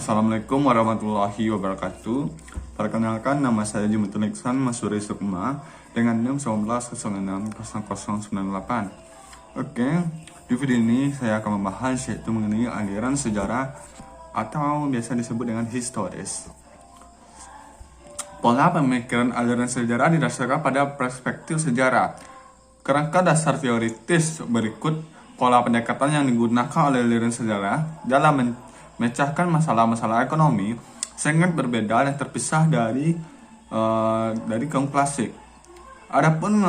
Assalamualaikum warahmatullahi wabarakatuh. Perkenalkan, nama saya Jumitul Iksan Masuri Sukma dengan NIM 19060098. Oke, di video ini saya akan membahas yaitu mengenai aliran sejarah atau biasa disebut dengan historis. Pola pemikiran aliran sejarah didasarkan pada perspektif sejarah. Kerangka dasar teoritis berikut pola pendekatan yang digunakan oleh aliran sejarah dalam memecahkan masalah-masalah ekonomi sangat berbeda dan terpisah dari kaum klasik. Adapun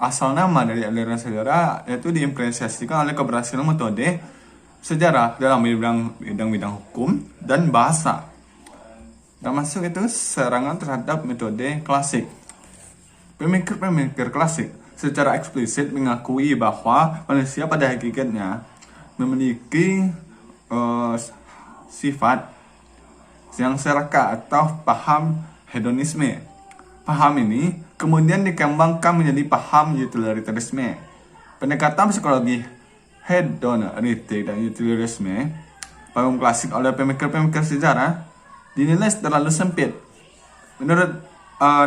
asal nama dari aliran sejarah yaitu diimpresiasikan oleh keberhasilan metode sejarah dalam bidang hukum dan bahasa. Termasuk itu serangan terhadap metode klasik. Pemikir-pemikir klasik secara eksplisit mengakui bahwa manusia pada hakikatnya memiliki sifat yang serakah atau paham hedonisme. Paham ini kemudian dikembangkan menjadi paham utilitarisme. Pendekatan psikologi hedonistik dan utilitarisme paham klasik oleh pemikir-pemikir sejarah dinilai terlalu sempit. Menurut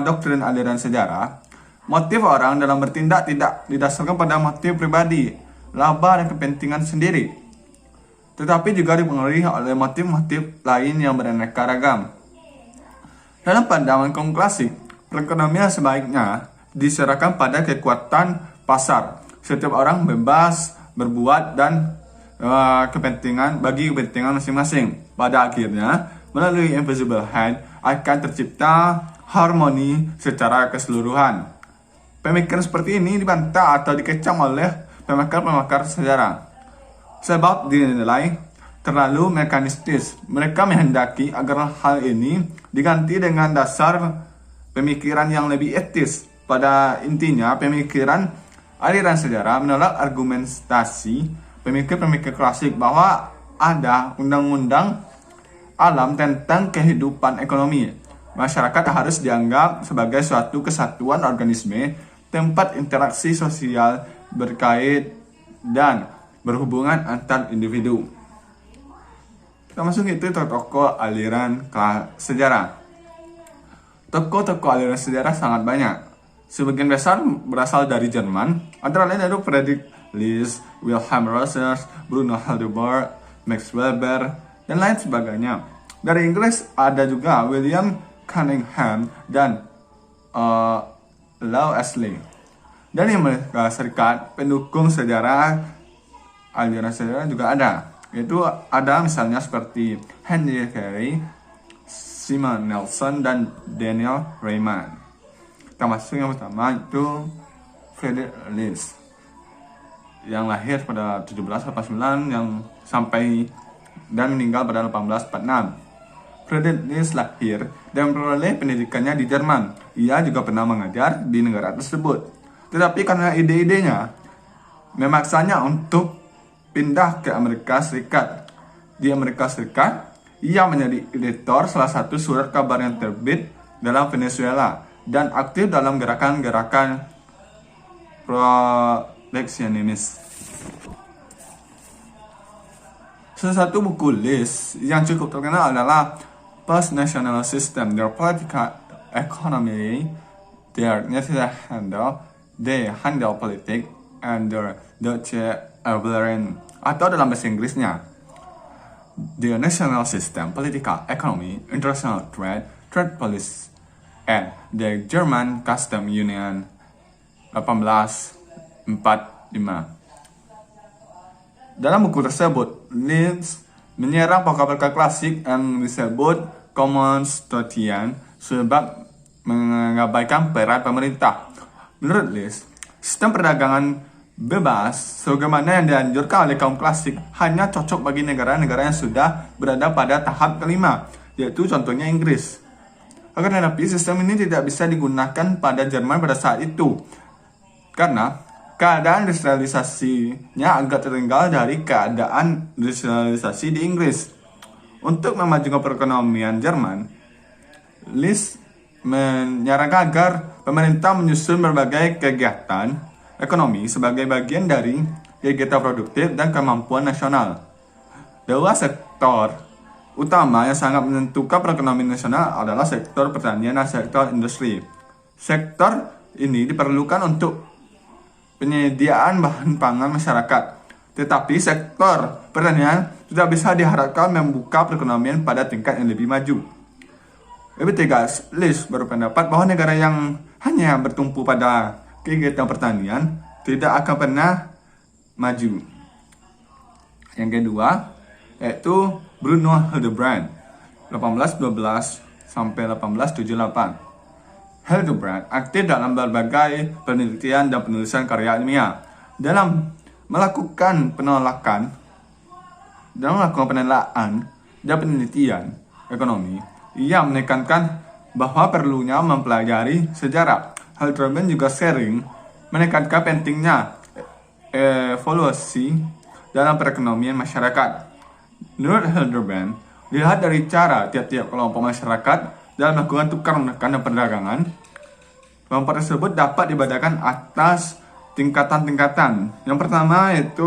doktrin aliran sejarah, motif orang dalam bertindak tidak didasarkan pada motif pribadi, laba dan kepentingan sendiri, tetapi juga dipengaruhi oleh motif-motif lain yang beraneka ragam. Dalam pandangan kaum klasik, perekonomian sebaiknya diserahkan pada kekuatan pasar. Setiap orang bebas berbuat dan kepentingan masing-masing. Pada akhirnya, melalui invisible hand akan tercipta harmoni secara keseluruhan. Pemikiran seperti ini dibantah atau dikecam oleh pemakar-pemakar sejarah, sebab dinilai terlalu mekanistis. Mereka menghendaki agar hal ini diganti dengan dasar pemikiran yang lebih etis. Pada intinya, pemikiran aliran sejarah menolak argumentasi pemikir-pemikir klasik bahwa ada undang-undang alam tentang kehidupan ekonomi. Masyarakat harus dianggap sebagai suatu kesatuan organisme, tempat interaksi sosial berkait dan berhubungan antar individu. Termasuk itu tokoh aliran sejarah. Tokoh-tokoh aliran sejarah sangat banyak. Sebagian besar berasal dari Jerman, antara lain ada Friedrich List, Wilhelm Rosers, Bruno Hildebrandt, Max Weber, dan lain sebagainya. Dari Inggris ada juga William Cunningham dan Law Ashley. Dari Amerika Serikat, pendukung sejarah aliran sejarah juga ada. Yaitu ada misalnya seperti Henry Carey, Simon Nelson, dan Daniel Raymond. Termasuk yang pertama itu Friedrich List yang lahir pada 1789 yang sampai dan meninggal pada 1846. Friedrich List lahir dan memperoleh pendidikannya di Jerman. Ia juga pernah mengajar di negara tersebut. Tetapi karena ide-idenya memaksanya untuk pindah ke Amerika Serikat. Di Amerika Serikat, ia menjadi editor salah satu surat kabar yang terbit dalam Venezuela dan aktif dalam gerakan-gerakan proteksionis. Salah satu buku List yang cukup terkenal adalah Post-National System, Their Political Economy, Their National Handle, They Handle Politics, and Their Deutsche Evelyn, atau dalam bahasa Inggrisnya The National System, Political Economy, International Trade, Trade Policy, and the German Custom Union 1845. Dalam buku tersebut, List menyerang pakar-pakar klasik yang disebut Kommonstotian sebab mengabaikan peran pemerintah. Menurut List, sistem perdagangan bebas sebagaimana yang dianjurkan oleh kaum klasik hanya cocok bagi negara-negara yang sudah berada pada tahap kelima, yaitu contohnya Inggris. Akan tetapi, sistem ini tidak bisa digunakan pada Jerman pada saat itu karena keadaan industrialisasinya agak tertinggal dari keadaan industrialisasi di Inggris. Untuk memajukan perekonomian Jerman, List menyarankan agar pemerintah menyusun berbagai kegiatan ekonomi sebagai bagian dari kegiatan produktif, dan kemampuan nasional. Dua sektor utama yang sangat menentukan perekonomian nasional adalah sektor pertanian dan sektor industri. Sektor ini diperlukan untuk penyediaan bahan pangan masyarakat. Tetapi sektor pertanian sudah bisa diharapkan membuka perekonomian pada tingkat yang lebih maju. Lebih tegas, List berpendapat bahwa negara yang hanya bertumpu pada kegiatan pertanian tidak akan pernah maju. Yang kedua, yaitu Bruno Hildebrand, 1812 sampai 1878. Hildebrand aktif dalam berbagai penelitian dan penulisan karya ilmiah. Dalam melakukan penelaan dan penelitian ekonomi, ia menekankan bahwa perlunya mempelajari sejarah. Hildebrand juga sering menekankan pentingnya evolusi dalam perekonomian masyarakat. Menurut Hildebrand, dilihat dari cara tiap-tiap kelompok masyarakat dalam melakukan tukar menukar dan perdagangan, kelompok tersebut dapat dibedakan atas tingkatan-tingkatan. Yang pertama yaitu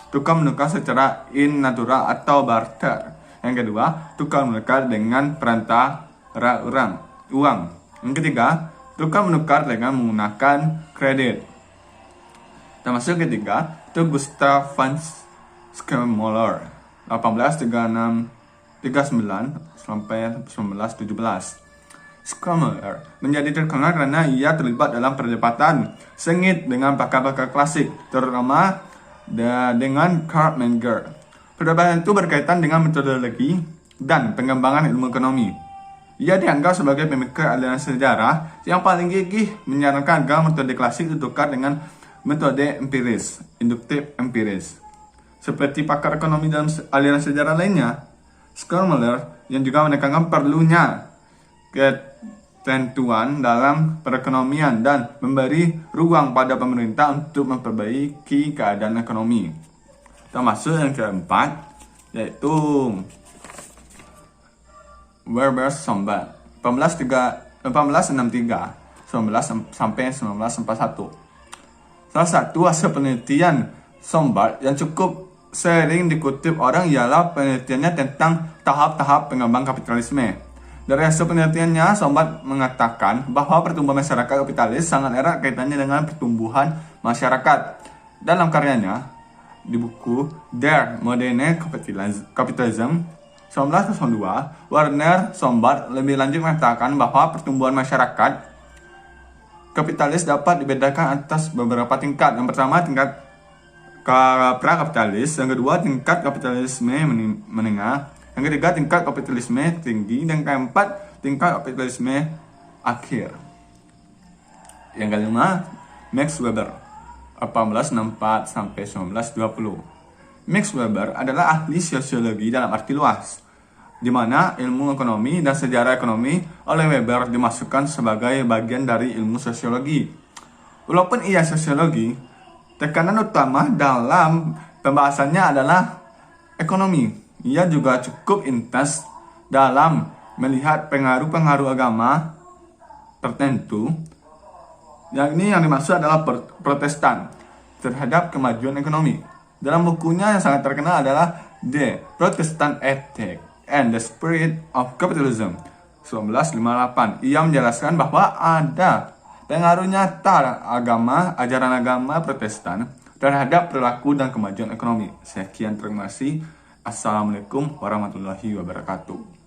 tukar menukar secara in natural atau barter. Yang kedua, tukar menukar dengan perantara uang. Yang ketiga, tukar menukar dengan menggunakan kredit. Termasuk ketiga, itu Gustav von Schmoller, 1839 sampai 1917. Schmoller menjadi terkenal karena ia terlibat dalam perdebatan sengit dengan pakar-pakar klasik, terutama dengan Karl Menger. Perdebatan itu berkaitan dengan metodologi dan pengembangan ilmu ekonomi. Ia dianggap sebagai pemikir aliran sejarah yang paling gigih, menyarankan agar metode klasik ditukar dengan metode empiris, induktif empiris. Seperti pakar ekonomi dalam aliran sejarah lainnya, Schmoller yang juga menekankan perlunya ketentuan dalam perekonomian dan memberi ruang pada pemerintah untuk memperbaiki keadaan ekonomi. Termasuk yang keempat, yaitu Werner Sombart, 1863 sampai 1941. Salah satu hasil penelitian Sombart yang cukup sering dikutip orang ialah penelitiannya tentang tahap-tahap pengembang kapitalisme. Dari hasil penelitiannya, Sombart mengatakan bahwa pertumbuhan masyarakat kapitalis sangat erat kaitannya dengan pertumbuhan masyarakat. Dalam karyanya, di buku Der Moderne Kapitalism 1902, Werner Sombart lebih lanjut mengatakan bahwa pertumbuhan masyarakat kapitalis dapat dibedakan atas beberapa tingkat. Yang pertama, tingkat pra-kapitalis. Yang kedua, tingkat kapitalisme menengah. Yang ketiga, tingkat kapitalisme tinggi. Dan keempat, tingkat kapitalisme akhir. Yang kelima, Max Weber, 1864 sampai 1920. Max Weber adalah ahli sosiologi dalam arti luas, di mana ilmu ekonomi dan sejarah ekonomi oleh Weber dimasukkan sebagai bagian dari ilmu sosiologi. Walaupun ia sosiologi, tekanan utama dalam pembahasannya adalah ekonomi. Ia juga cukup intens dalam melihat pengaruh-pengaruh agama tertentu, yang ini yang dimaksud adalah Protestan terhadap kemajuan ekonomi. Dalam bukunya yang sangat terkenal adalah The Protestant Ethic and the Spirit of Capitalism 1958. Ia menjelaskan bahwa ada pengaruh nyata ajaran agama Protestan terhadap perilaku dan kemajuan ekonomi. Sekian, terima kasih. Assalamualaikum warahmatullahi wabarakatuh.